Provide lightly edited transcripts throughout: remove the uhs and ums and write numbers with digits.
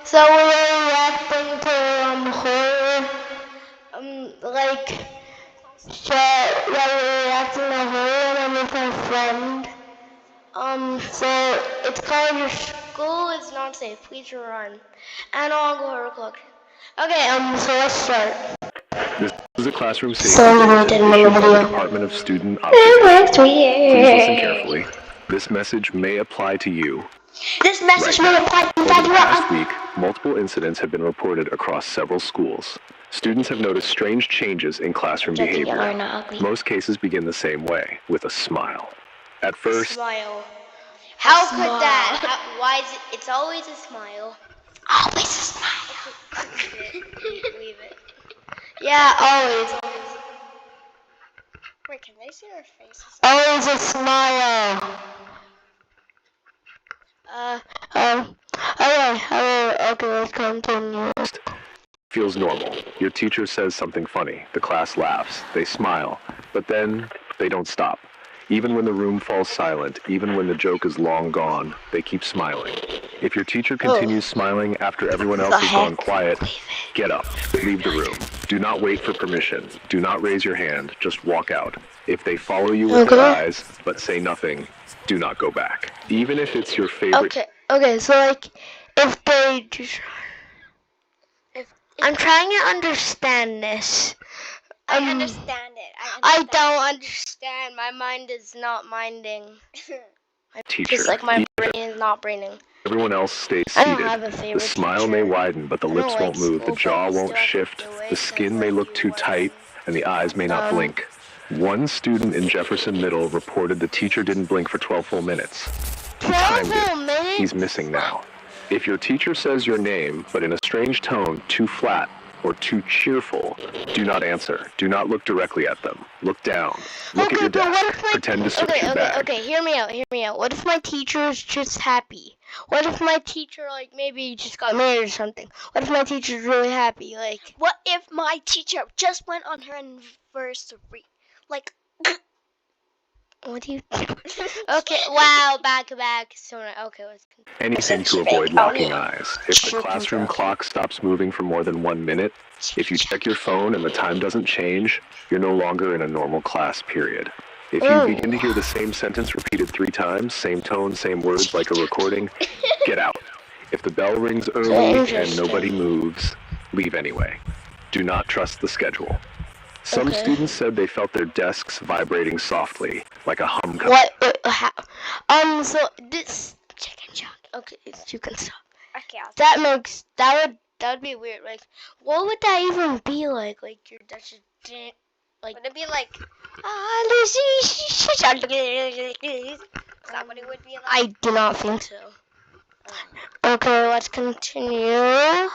So we're reacting to horror. Like we're reacting to horror and I'm with our friend. So it's called Your School is Not Safe. Please run. And I'll go horror clock. Okay. So let's start. This is a classroom safety bulletin issued by the Department of Student Observation. Please listen carefully. This message may apply to you. This message may apply to you. Over the past week, multiple incidents have been reported across several schools. Students have noticed strange changes in classroom behavior. Most cases begin the same way, with a smile. At first, smile. How could that? Why is it? It's always a smile. Always a smile. Leave it. Yeah, always. Wait, can they see our faces? Always a smile. Okay, let's continue. Feels normal. Your teacher says something funny. The class laughs. They smile. But then, they don't stop. Even when the room falls silent, even when the joke is long gone, they keep smiling. If your teacher continues smiling after everyone else has gone quiet, get up. Leave the room. Do not wait for permission. Do not raise your hand. Just walk out. If they follow you with their eyes, but say nothing, do not go back. Even if it's your favorite... Okay, so like, if they just... I'm trying to understand this. I understand it. I don't understand. My mind is not minding. Teacher. Just like my brain is not braining. Everyone else stays seated. The smile may widen, but the lips won't move. The jaw won't shift. The skin may look too tight, and the eyes may not blink. One student in Jefferson Middle reported the teacher didn't blink for 12 full minutes. He timed it. He's missing now. If your teacher says your name, but in a strange tone, too flat or too cheerful, do not answer. Do not look directly at them. Look down. Look at your desk. Pretend to search your bag. Okay, hear me out. What if my teacher is just happy? What if my teacher, like, maybe just got married or something? What if my teacher's really happy? Like, what if my teacher just went on her anniversary? Like, what do you do? Okay, wow, back. So, okay, let's continue. Anything to avoid locking eyes. If the classroom clock stops moving for more than 1 minute, if you check your phone and the time doesn't change, you're no longer in a normal class period. If you begin to hear the same sentence repeated 3 times, same tone, same words like a recording, get out. If the bell rings early and nobody moves, leave anyway. Do not trust the schedule. Some students said they felt their desks vibrating softly, like a hum coming. What? How? So this chicken chunk. Okay, you can stop. Okay, that would be weird. Like, what would that even be like? Like your desk just like. Would it be like? Is that what it would be like? I do not think so. Okay, let's continue.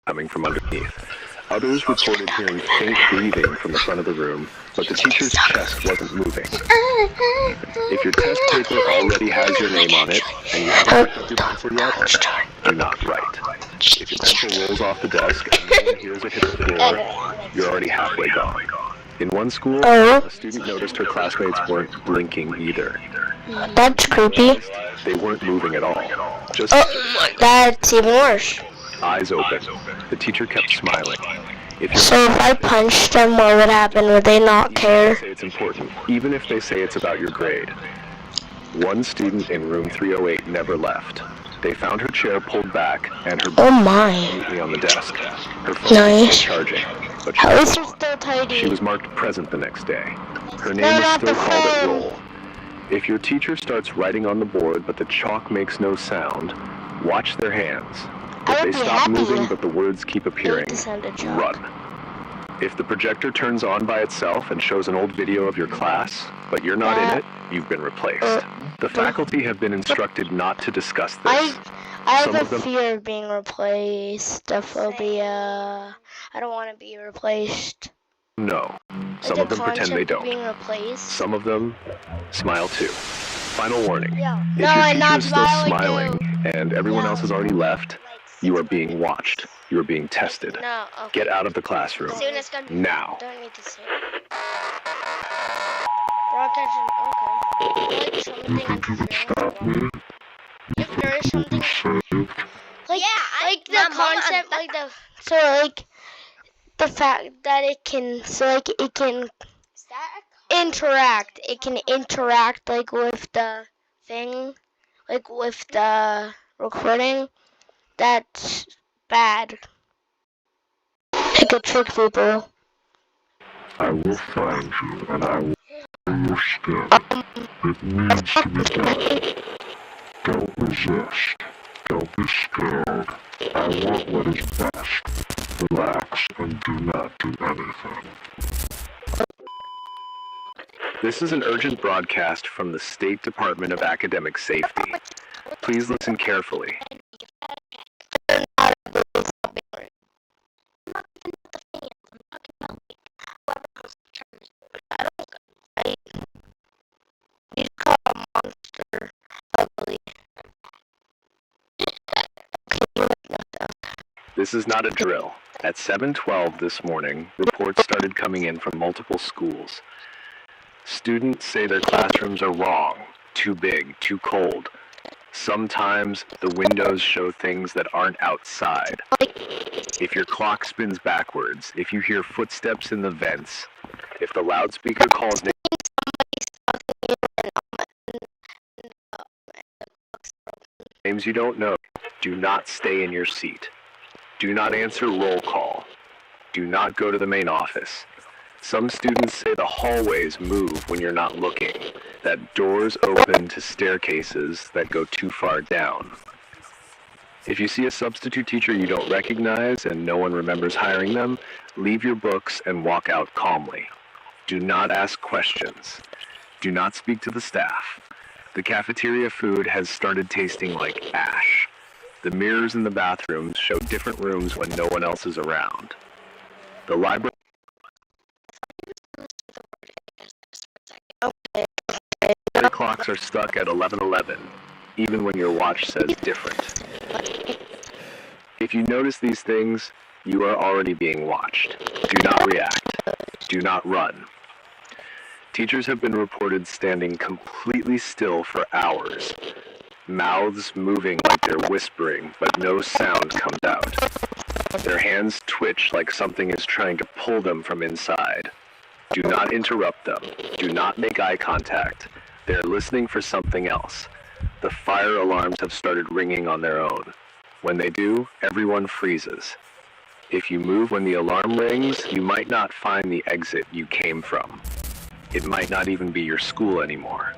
Coming from underneath. Others reported hearing faint breathing from the front of the room, but the teacher's chest wasn't moving. If your test paper already has your name on it, and you haven't picked up your pencil yet, do not write. If your pencil rolls off the desk and no one hears it hit the floor, you're already halfway gone. In one school, a student noticed her classmates weren't blinking either. That's creepy. They weren't moving at all. Just that's even worse. Eyes open. The teacher kept smiling. If I punched them, what would happen? Would they not care? It's important, even if they say it's about your grade. One student in room 308 never left. They found her chair pulled back and her book neatly on the desk. Her phone was still charging, but she was marked present the next day. Her name was still called at roll. If your teacher starts writing on the board but the chalk makes no sound, watch their hands. If they stop moving but the words keep appearing, run. If the projector turns on by itself and shows an old video of your class, but you're not in it, you've been replaced. The faculty have been instructed not to discuss this. I have a fear of being replaced, a phobia. I don't want to be replaced. No. Some of them pretend they don't. Being replaced? Some of them smile too. Final warning. If no, your I'm not teacher is still smiling and everyone else has already left, you are being watched. You are being tested. No, okay. Get out of the classroom. Now. Don't need to say it. Draw attention. Okay. Like something. Stop me. If there is something. Like, Yeah, like the concept, like the fact that it can, it can interact. It can interact, like, with the thing, like, with the recording. That's bad. It could trick people. I will find you and I will your skin. It needs to be done. Don't resist. Don't be scared. I want what is best. Relax and do not do anything. This is an urgent broadcast from the State Department of Academic Safety. Please listen carefully. This is not a drill. At 7:12 this morning, reports started coming in from multiple schools. Students say their classrooms are wrong, too big, too cold. Sometimes the windows show things that aren't outside. If your clock spins backwards, if you hear footsteps in the vents, if the loudspeaker calls names you don't know, do not stay in your seat. Do not answer roll call. Do not go to the main office. Some students say the hallways move when you're not looking, that doors open to staircases that go too far down. If you see a substitute teacher you don't recognize and no one remembers hiring them, leave your books and walk out calmly. Do not ask questions. Do not speak to the staff. The cafeteria food has started tasting like ash. The mirrors in the bathrooms show different rooms when no one else is around. The library clocks are stuck at 11:11, even when your watch says different. If you notice these things, you are already being watched. Do not react. Do not run. Teachers have been reported standing completely still for hours, mouths moving like they're whispering, but no sound comes out. Their hands twitch like something is trying to pull them from inside. Do not interrupt them. Do not make eye contact. They're listening for something else. The fire alarms have started ringing on their own. When they do, everyone freezes. If you move when the alarm rings, you might not find the exit you came from. It might not even be your school anymore.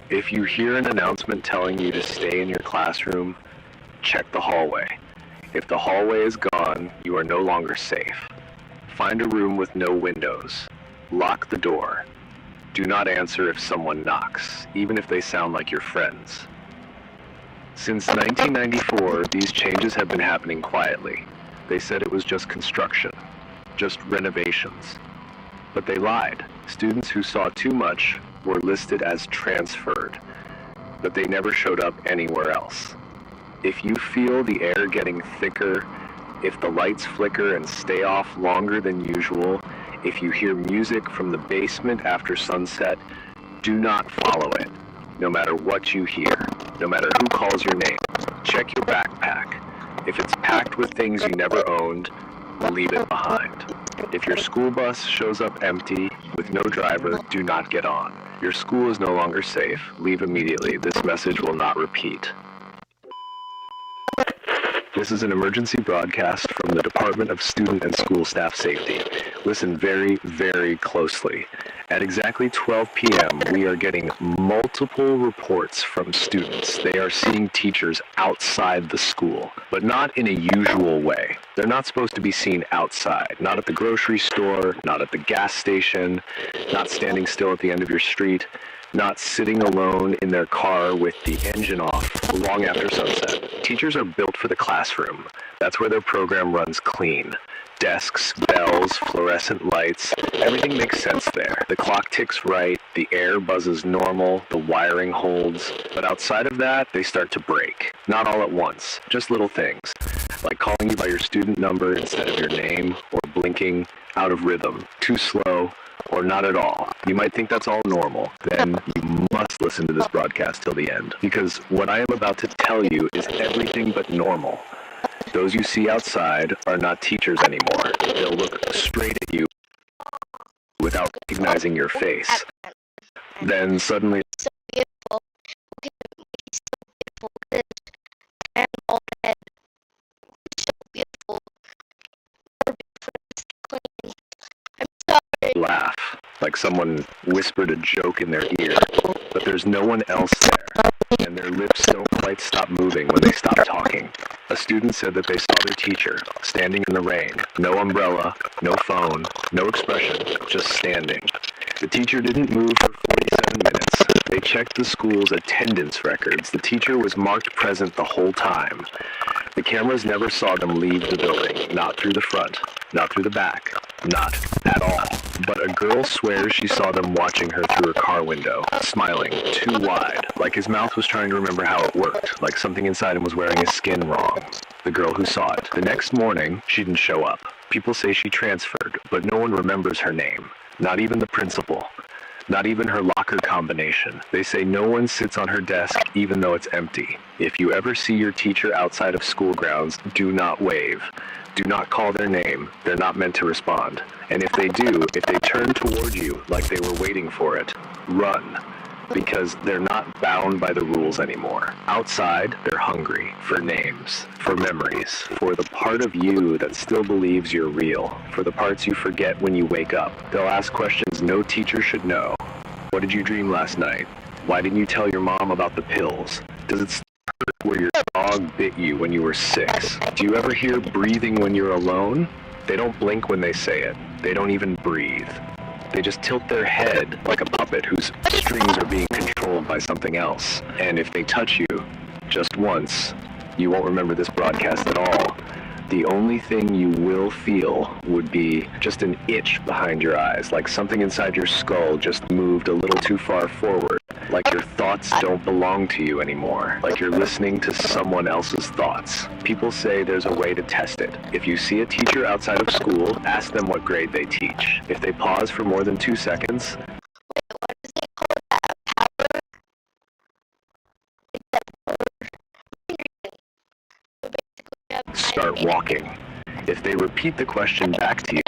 If you hear an announcement telling you to stay in your classroom, check the hallway. If the hallway is gone, you are no longer safe. Find a room with no windows. Lock the door. Do not answer if someone knocks, even if they sound like your friends. Since 1994, these changes have been happening quietly. They said it was just construction, just renovations. But they lied. Students who saw too much were listed as transferred, but they never showed up anywhere else. If you feel the air getting thicker, if the lights flicker and stay off longer than usual, if you hear music from the basement after sunset, do not follow it. No matter what you hear, no matter who calls your name, check your backpack. If it's packed with things you never owned, leave it behind. If your school bus shows up empty, with no driver, do not get on. Your school is no longer safe. Leave immediately. This message will not repeat. This is an emergency broadcast from the Department of Student and School Staff Safety. Listen very, very closely. At exactly 12 p.m., we are getting multiple reports from students. They are seeing teachers outside the school, but not in a usual way. They're not supposed to be seen outside, not at the grocery store, not at the gas station, not standing still at the end of your street, not sitting alone in their car with the engine off long after sunset. Teachers are built for the classroom. That's where their program runs clean. Desks, bells, fluorescent lights, everything makes sense there. The clock ticks right, the air buzzes normal, the wiring holds. But outside of that, they start to break. Not all at once, just little things, like calling you by your student number instead of your name, or blinking out of rhythm, too slow, or not at all. You might think that's all normal. Then you must listen to this broadcast till the end, because what I am about to tell you is everything but normal. Those you see outside are not teachers anymore. They'll look straight at you without recognizing your face. Then suddenly, So beautiful. Look at him. He's so beautiful. Look at his grand bald head. So beautiful. More beautiful than his clean. I'm sorry. laugh, like someone whispered a joke in their ear, but there's no one else there, and their lips don't quite stop moving when they stop talking. A student said that they saw their teacher, standing in the rain, no umbrella, no phone, no expression, just standing. The teacher didn't move for 47 minutes. They checked the school's attendance records. The teacher was marked present the whole time. The cameras never saw them leave the building, not through the front, not through the back, not at all. But a girl swears she saw them watching her through her car window, smiling too wide, like his mouth was trying to remember how it worked, like something inside him was wearing his skin wrong. The girl who saw it. The next morning, she didn't show up. People say she transferred, but no one remembers her name. Not even the principal. Not even her locker combination. They say no one sits on her desk even though it's empty. If you ever see your teacher outside of school grounds, do not wave. Do not call their name. They're not meant to respond. And if they do, if they turn toward you like they were waiting for it, run. Because they're not bound by the rules anymore. Outside, they're hungry for names, for memories, for the part of you that still believes you're real, for the parts you forget when you wake up. They'll ask questions no teacher should know. What did you dream last night? Why didn't you tell your mom about the pills? Does it hurt where your dog bit you when you were 6? Do you ever hear breathing when you're alone? They don't blink when they say it. They don't even breathe. They just tilt their head like a puppet whose strings are being controlled by something else. And if they touch you just once, you won't remember this broadcast at all. The only thing you will feel would be just an itch behind your eyes, like something inside your skull just moved a little too far forward, like your thoughts don't belong to you anymore, like you're listening to someone else's thoughts. People say there's a way to test it. If you see a teacher outside of school, ask them what grade they teach. If they pause for more than 2 seconds, What is it called? Power? Is that word? So basically, start walking. If they repeat the question back to you,